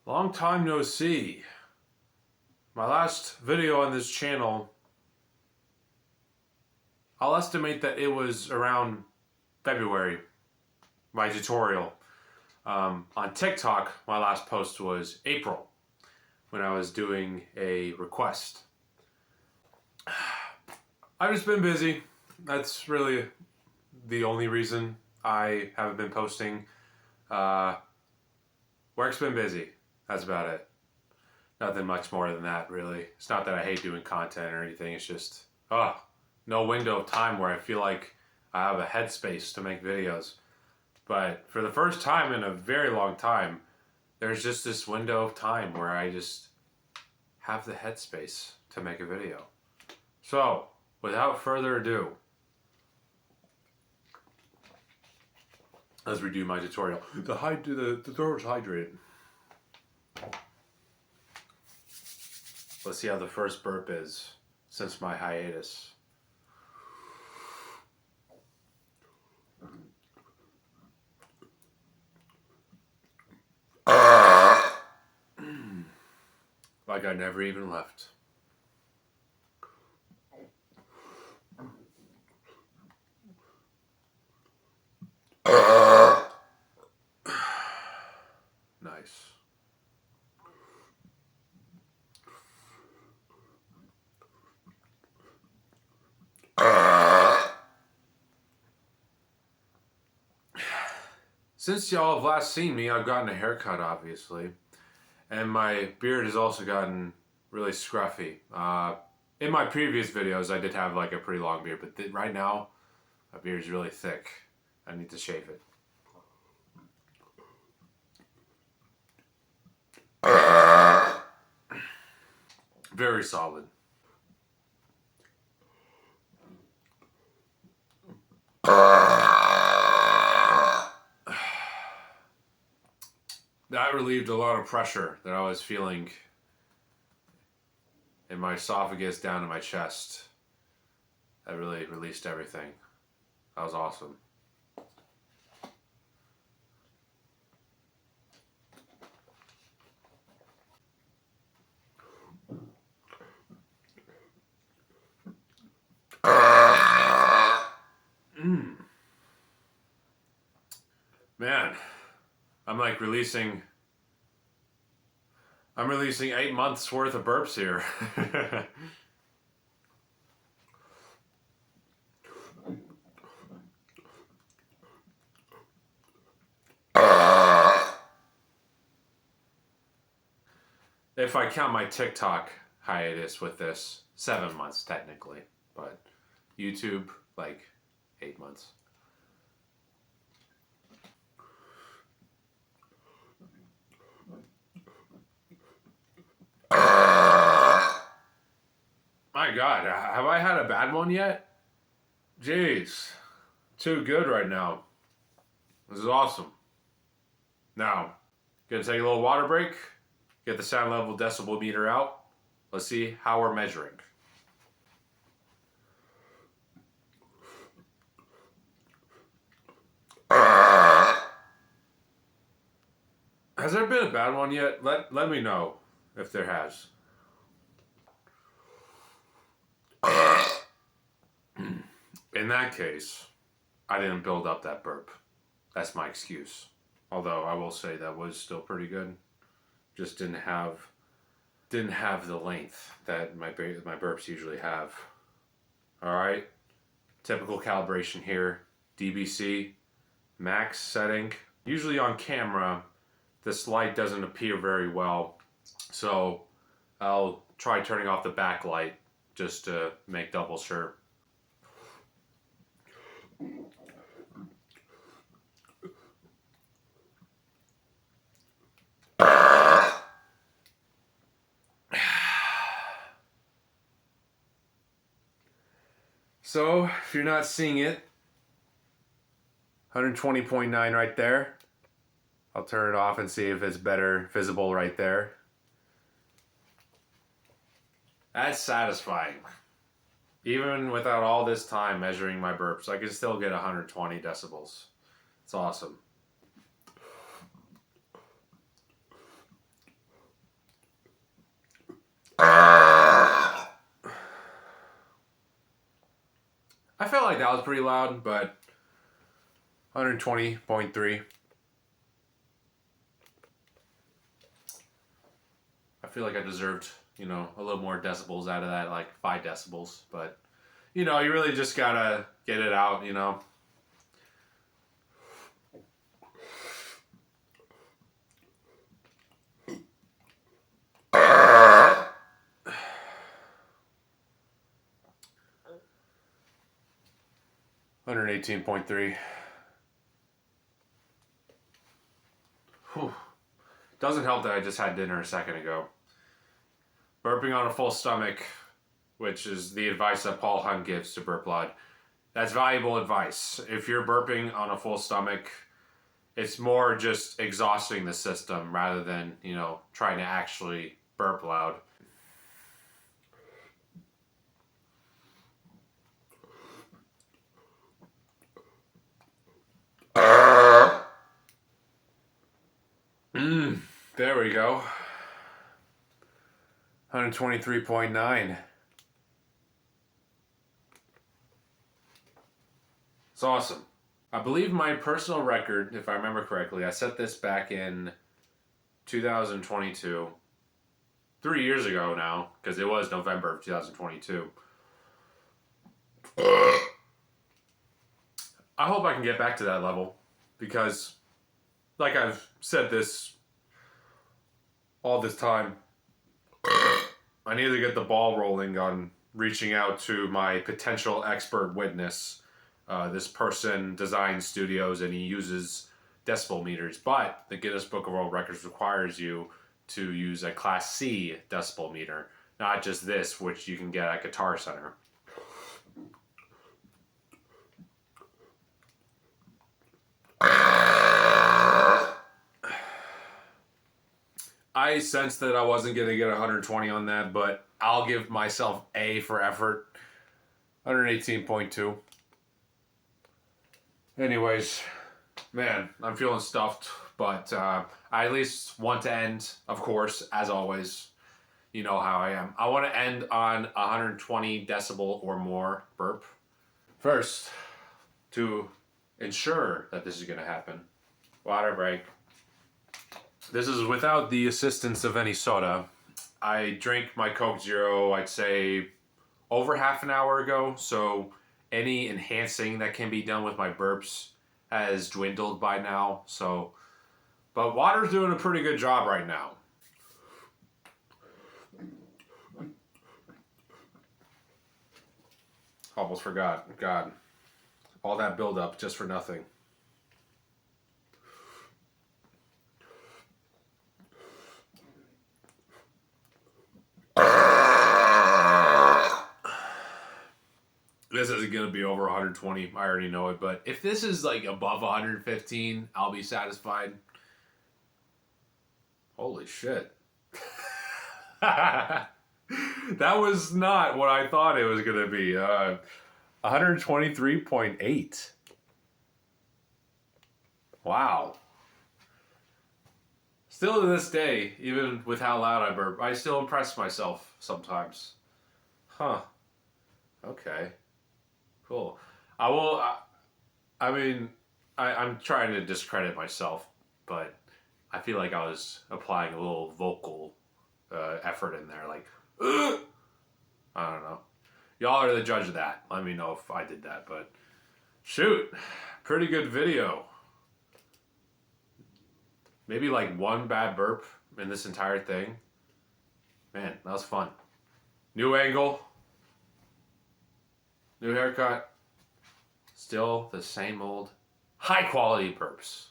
Long time no see. My last video on this channel, I'll estimate that it was around February, my tutorial. On TikTok, my last post was April, when I was doing a request. I've just been busy. That's really the only reason I haven't been posting. Work's been busy. That's about it. Nothing much more than that, really. It's not that I hate doing content or anything. It's just, no window of time where I feel like I have a headspace to make videos. But for the first time in a very long time, there's just this window of time where I just have the headspace to make a video. So, without further ado, let's redo my tutorial. The tutorial's hydrated. Let's see how the first burp is since my hiatus. Like I never even left. Nice. Since y'all have last seen me, I've gotten a haircut, obviously. And my beard has also gotten really scruffy. In my previous videos, I did have like a pretty long beard, but right now, my beard is really thick. I need to shave it. Very solid. That relieved a lot of pressure that I was feeling in my esophagus down to my chest. That really released everything. That was awesome. Man, I'm releasing 8 months worth of burps here. If I count my TikTok hiatus with this, 7 months technically, but YouTube, like 8 months. My God, have I had a bad one yet? Jeez, too good right now. This is awesome. Now, gonna take a little water break, get the sound level decibel meter out. Let's see how we're measuring. Has there been a bad one yet? Let me know if there has. In that case, I didn't build up that burp. That's my excuse. Although I will say that was still pretty good. Just didn't have the length that my burps usually have. All right, typical calibration here. DBC, max setting. Usually on camera, this light doesn't appear very well, so I'll try turning off the backlight just to make double sure. So, if you're not seeing it, 120.9 right there. I'll turn it off and see if it's better visible right there. That's satisfying. Even without all this time measuring my burps, I can still get 120 decibels. It's awesome. like that was pretty loud, but 120.3. I feel like I deserved, you know, a little more decibels out of that, like 5 decibels. But, you know, you really just gotta get it out, you know. $118.3. Whew. Doesn't help that I just had dinner a second ago. Burping on a full stomach, which is the advice that Paul Hunt gives to Burp Lod. That's valuable advice. If you're burping on a full stomach, it's more just exhausting the system rather than, you know, trying to actually burp loud. There we go. 123.9. It's awesome. I believe my personal record, if I remember correctly, I set this back in 2022. 3 years ago now, because it was November of 2022. I hope I can get back to that level, because like I've said this all this time, I need to get the ball rolling on reaching out to my potential expert witness. This person designs studios and he uses decibel meters, but the Guinness Book of World Records requires you to use a Class C decibel meter, not just this, which you can get at Guitar Center. I sensed that I wasn't going to get 120 on that, but I'll give myself A for effort. 118.2. Anyways, man, I'm feeling stuffed, but I at least want to end, of course, as always. You know how I am. I want to end on 120 decibel or more burp. First, to ensure that this is going to happen, water break. This is without the assistance of any soda. I drank my Coke Zero, I'd say, over half an hour ago, so any enhancing that can be done with my burps has dwindled by now. So, but water's doing a pretty good job right now. Almost forgot. God. All that buildup just for nothing. This isn't going to be over 120. I already know it. But if this is like above 115, I'll be satisfied. Holy shit. That was not what I thought it was going to be. 123.8. Wow. Still to this day, even with how loud I burp, I still impress myself sometimes. Huh. Okay. Cool. I will. I'm trying to discredit myself, but I feel like I was applying a little vocal effort in there, like, ugh! I don't know. Y'all are the judge of that. Let me know if I did that, but shoot, pretty good video. Maybe like one bad burp in this entire thing. Man, that was fun. New angle. New haircut. Still the same old high quality burps.